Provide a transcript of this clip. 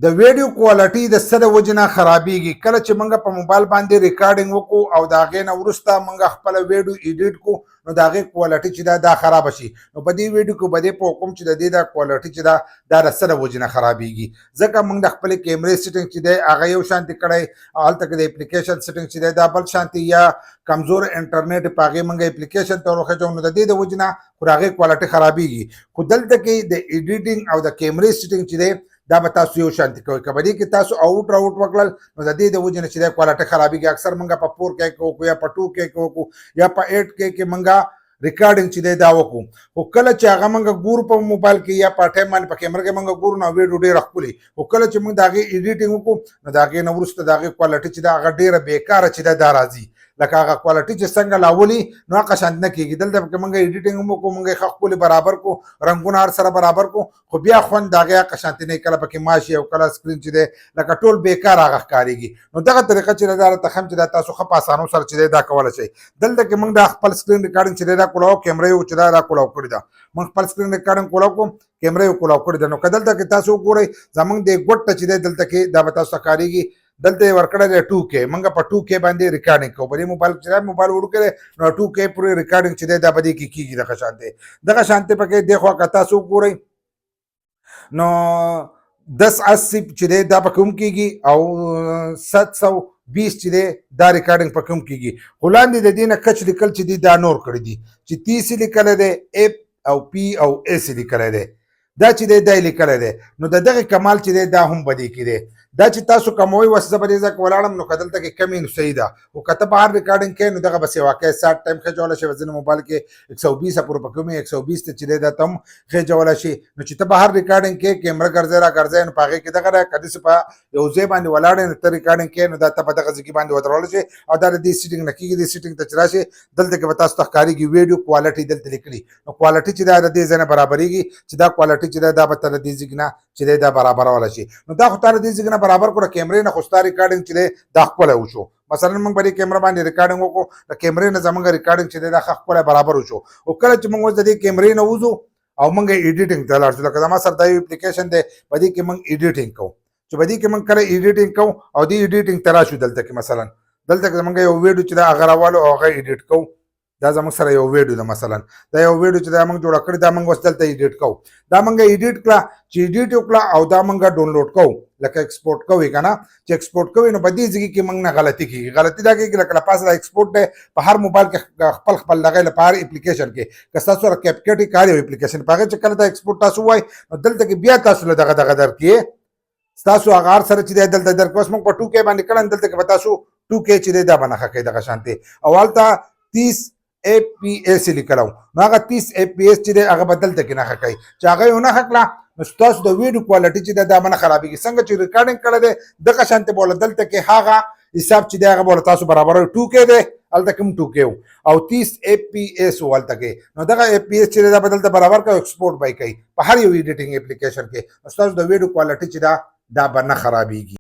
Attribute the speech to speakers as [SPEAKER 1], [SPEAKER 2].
[SPEAKER 1] د ویډیو کوالټي د څه د وجې نه خرابېږي. کله چې موږ په موبایل باندې ریکارډینګ وکړو او د هغې نه وروسته موږ خپله ویډیو ایډیټ کړو نو د هغې کوالټي چې دا خرابه شي. نو په دې ویډیو کې به دې پوه کوم چې د دې دا کوالټي چې دا د څه د وجې نه خرابېږي. ځکه موږ د خپلې کیمرې سیټینګ چې دی هغه یو شانتې کړی، هلته کې د اپلیکیشن سیټینګ چې دی دا بل شانتې، یا کمزور انټرنیټ په هغې موږ اپلیکیشن ته ورخېږو نو د دې د وجې نه خو د هغې کوالټي خرابېږي. خو دلته کې د ایډیټینګ او د کیمرې سیټینګ چې دی دا به تاسو یو شانتي کوئ. که په دې کې تاسو اوټ راوټ وکړل نو د دې د وجې نه چې دی کوالټي خرابېږي. اکثر موږ په 4K کې وکړو یا په 2K کې وکړو یا په 8K کې موږ ریکارډینګ چې دی دا وکړو. خو کله چې هغه موږ ګورو په موبایل کې یا په ټایم باندې په کیمره کې موږ ګورو نو ویډیو ډېره ښکلې، خو کله چې موږ د هغې ایډیټینګ وکړو نو د هغې نه وروسته د هغې کوالټي چې ده هغه ډېره بېکاره چې ده دا راځي. لکه هغه کوالټي چې څنګه لاولي نو هغه شانت نه کېږي. دلته کې موږ ایډیټینګ هم وکړو، موږ یې ښه ښکلې برابر کړو، رنګونه هر سره برابر کړو، خو بیا خوند د هغې هغه شانتي نه وي. کله پکې ماشي او کله سکرین چې دی لکه ټول بېکاره هغه ښکارېږي. نو دغه طریقه چې دا راته ښیم چې دا تاسو ښه په اسانو سره چې دی دا کولی شئ. دلته کې موږ دا خپل سکرین ریکارډینګ چې دی دا کولاو، کیمره یې چې دا کولاو کړې ده. موږ خپل سکرین ریکارډینګ کولاو کړو، کیمره یې کولاو کړې ده. نو که دلته کې تاسو وګورئ زموږ د ګوټ ته چې دی دلته کې دا به تاسو ته ښکارېږي. دلته یې ورکړی دی 2K، موږ په 2K باندې ریکارډینګ کوو. په دې موبایل چې دی موبایل وړوکی دی نو 2K پورې ریکارډینګ چې دی دا په دې کې کېږي. دغه شانتې پکې دې خوا که تاسو وګورئ نو 1080 چې دی دا پکې هم کېږي او 720 چې دی دا ریکارډینګ پکې هم کېږي. خو لاندې د دې نه کچ لیکل چې دی دا نور کړي دي چې 30 لیکلی دی، F او P او S لیکلی دی، دا چې دی دا یې لیکلی دی. نو د دغې کمال چې دی دا هم په دې کې دی. دا چې تاسو کموئ وس زه به دې ځای کې ولاړم نو که دلته کې کمې نو صحیح ده. خو که ته بهر ریکارډینګ کوې نو دغه بس یې واقع 60 ټایم خېجولی شي. ځینې موبایل کې 120 پورې پکې هم 120 ته چې دی دا ته هم خېجولی شي. نو چې ته بهر ریکارډینګ کوې کیمره ګرځئ را ګرځئ نو په هغې کې دغه دی. که داسې په یو ځای باندې ولاړې نو ته ریکارډینګ کوې نو دا ته په دغه ځای کې باندې ودرولی شي او دا د دې سیټینګ نه کېږي. دې سیټینګ ته چې راشي دلته کې به تاسو ته ښکارېږي ویډیو کوالټي دلته لیکلي. نو کوالټي چې دا د دې ځای نه برابرېږي چې دا کوالټي چې دا به ته د دې ځای نه چې دی دا برابرولی شي. نو دا خو تا د دې ځای نه برابر کړو، د کیمرې نه خو ستا ریکارډینګ چې دی دا ښکلی وشو. مثلا موږ په دې کیمره باندې ریکارډینګ وکړو، د کیمرې نه زموږ ریکارډینګ چې دی دا ښه ښکلی برابر وشو. او کله چې موږ اوس د دې کیمرې نه وځو او موږ ایډیټینګ ته لاړ شو، لکه زما سره دا یو اپلیکیشن دی په دې کې موږ ایډیټینګ کوو. چې په دې کې موږ کله ایډیټینګ کوو او دې ایډیټینګ ته راشو، دلته کې مثلا دلته کې موږ یو ویډیو چې دا هغه راوالو او هغه ایډیټ کوو. دا زموږ سره یو ویډیو ده، مثلا دا یو ویډیو چې دا موږ جوړه کړې دا موږ اوس دلته ایډیټ کوو. دا موږ ایډیټ کړه چې ایډیټ وکړه او دا موږ ډاونلوډ کوو، لکه ایکسپورټ کوئ که نه، چې ایکسپورټ کوئ نو په دې ځای کې موږ نه غلطي کېږي. غلطي دا کېږي لکه له پاسه دا ایکسپورټ دی په هر موبایل کې خپل دغه له په هر اپلیکیشن کې که ستاسو سره کیپکټ یې کار یو اپلیکیشن په هغې چې کله دا ایکسپورټ تاسو ووایئ نو دلته کې بیا تاسو له دغه درکړي ستاسو هغه هر سره چې دی دلته درکړي. اوس موږ په 2K باندې کړه دلته کې به تاسو 2K چې دی دا به نښه کوئ دغه شانتې او هلته 30 FPS لیکلی وو نو هغه 30 FPS چې دی هغه به دلته کې نښه کوي. چې هغه یې ونه ښه کړه نو ستاسو د ویډیو کوالټي چې دی دا به نه خرابېږي. څنګه چې ریکارډینګ کړی دی دغه شانتې به دلته کې هغه حساب چې دی هغه به تاسو برابروي. 2K دی هلته کې هم 2K و او 30 FPS و هلته کې نو دغه FPS چې دی دا به دلته برابر کوي، ایکسپورټ به یې کوي په هر یو ایډیټینګ اپلیکیشن کې. ستاسو د ویډیو کوالټي چې دا به نه خرابېږي.